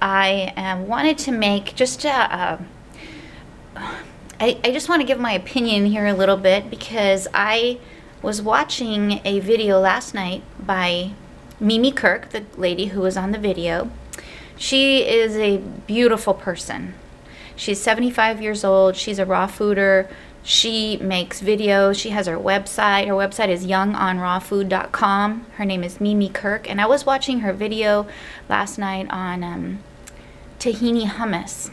I wanted to make just I just want to give my opinion here a little bit, because I was watching a video last night by Mimi Kirk, the lady who was on the video. She is a beautiful person. She's 75 years old. She's a raw fooder. She makes videos. She has her website. Her website is youngonrawfood.com. Her name is Mimi Kirk. And I was watching her video last night on tahini hummus.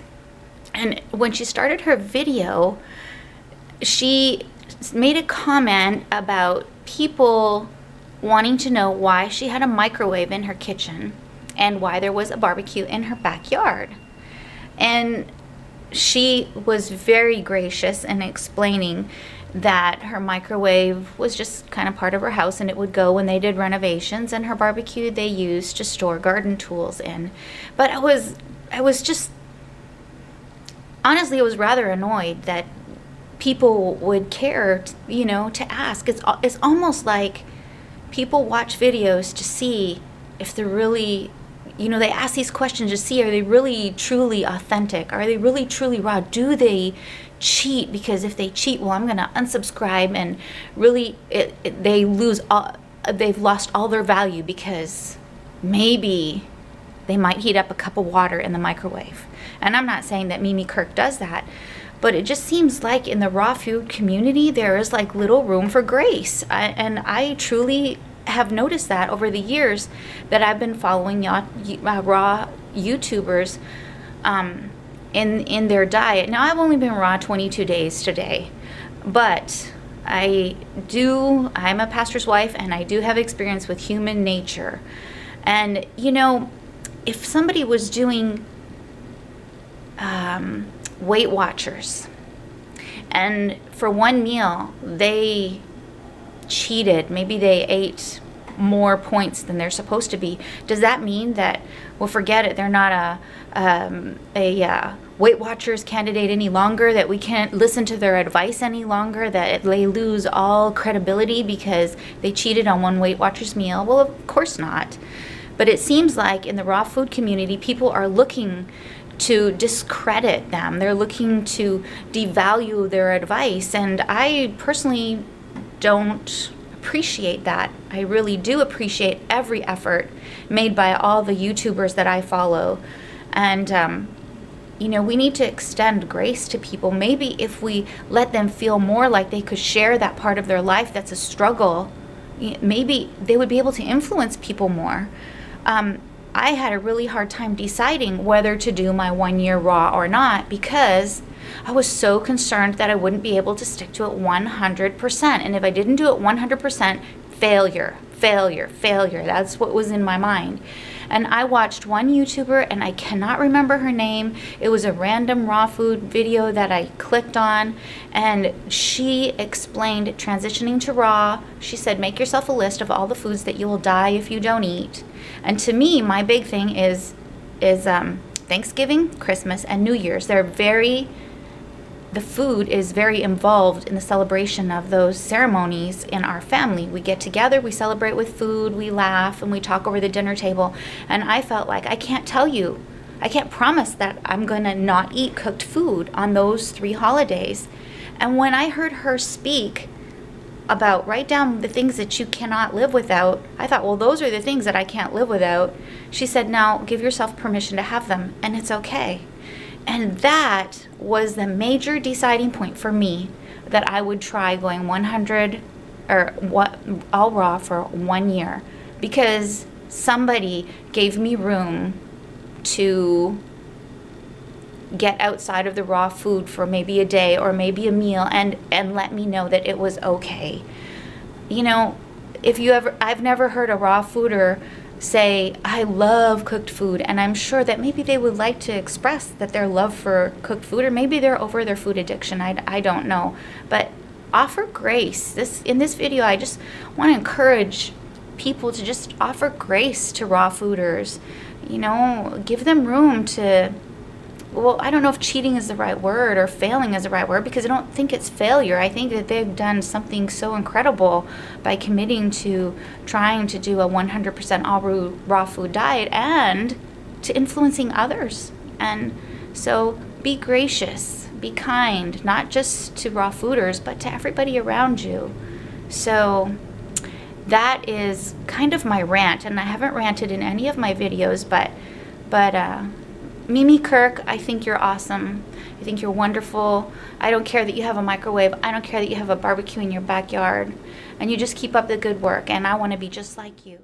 And when she started her video, she made a comment about people wanting to know why she had a microwave in her kitchen and why there was a barbecue in her backyard. And she was very gracious in explaining that her microwave was just kind of part of her house, and it would go when they did renovations, and her barbecue they used to store garden tools in. But I was just, honestly, I was rather annoyed that people would care, to ask. It's almost like people watch videos to see if they're really, they ask these questions to see, are they really truly authentic? Are they really truly raw? Do they cheat? Because if they cheat, well, I'm going to unsubscribe, and really they've lost all their value because maybe they might heat up a cup of water in the microwave. And I'm not saying that Mimi Kirk does that, but it just seems like in the raw food community, there is like little room for grace. And I truly have noticed that over the years that I've been following raw YouTubers in their diet. Now, I've only been raw 22 days today, but I'm a pastor's wife, and I do have experience with human nature. And, if somebody was doing Weight Watchers, and for one meal they cheated, maybe they ate more points than they're supposed to be, does that mean that, well, forget it, they're not a Weight Watchers candidate any longer, that we can't listen to their advice any longer, that they lose all credibility because they cheated on one Weight Watchers meal? Well, of course not. But it seems like in the raw food community, people are looking to discredit them. They're looking to devalue their advice, and I personally don't appreciate that. I really do appreciate every effort made by all the YouTubers that I follow. And we need to extend grace to people. Maybe if we let them feel more like they could share that part of their life that's a struggle, maybe they would be able to influence people more. I had a really hard time deciding whether to do my 1 year raw or not, because I was so concerned that I wouldn't be able to stick to it 100%. And if I didn't do it 100%, failure. That's what was in my mind. And I watched one YouTuber, and I cannot remember her name. It was a random raw food video that I clicked on, and she explained transitioning to raw. She said, make yourself a list of all the foods that you will die if you don't eat. And to me, my big thing is Thanksgiving, Christmas, and New Year's. The food is very involved in the celebration of those ceremonies in our family. We get together, we celebrate with food, we laugh, and we talk over the dinner table. And I felt like I can't promise that I'm going to not eat cooked food on those 3 holidays. And when I heard her speak about write down the things that you cannot live without, I thought, well, those are the things that I can't live without. She said, now give yourself permission to have them, and it's okay. And that was the major deciding point for me, that I would try going 100 or all raw for 1 year, because somebody gave me room to get outside of the raw food for maybe a day or maybe a meal, and let me know that it was okay. I've never heard a raw fooder say, I love cooked food, and I'm sure that maybe they would like to express that their love for cooked food, or maybe they're over their food addiction. I don't know, but offer grace. In this video, I just want to encourage people to just offer grace to raw fooders. Give them room to, well, I don't know if cheating is the right word or failing is the right word, because I don't think it's failure. I think that they've done something so incredible by committing to trying to do a 100% all raw food diet, and to influencing others. And so be gracious, be kind, not just to raw fooders, but to everybody around you. So that is kind of my rant, and I haven't ranted in any of my videos, but Mimi Kirk, I think you're awesome. I think you're wonderful. I don't care that you have a microwave. I don't care that you have a barbecue in your backyard. And you just keep up the good work, and I want to be just like you.